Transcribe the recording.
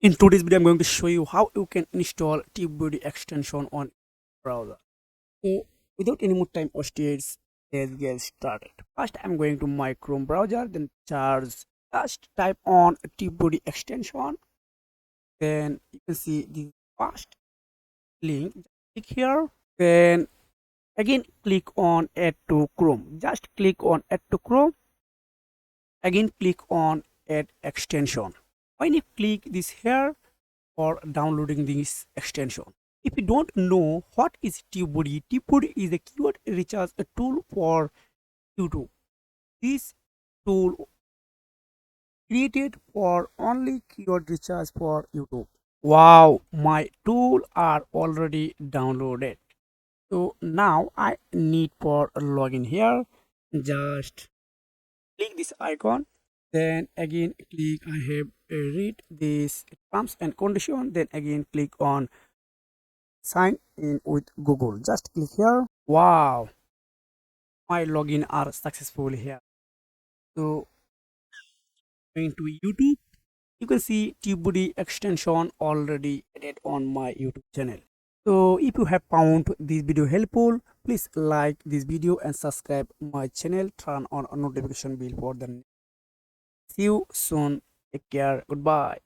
In today's video, I'm going to show you how you can install TubeBuddy extension on browser. So, without any more time wasted, let's get started. First, I'm going to my Chrome browser, then just type on TubeBuddy extension. Then you can see the first link. Just click here. Then again, click on Add to Chrome. Just click on Add to Chrome. Again, click on Add extension. When you click this here, for downloading this extension. If you don't know what is TubeBuddy, TubeBuddy is a keyword recharge a tool for YouTube. This tool created for only keyword recharge for YouTube. Wow, my tool are already downloaded. So now I need for login here. Just click this icon, then again click I have read this terms and condition, then again click on sign in with Google. Just click here. Wow, my login are successful here. So going to YouTube, you can see TubeBuddy extension already added on my YouTube channel. So if you have found this video helpful, please like this video and subscribe my channel. Turn on a notification bell for the next. See you soon. Take care. Goodbye.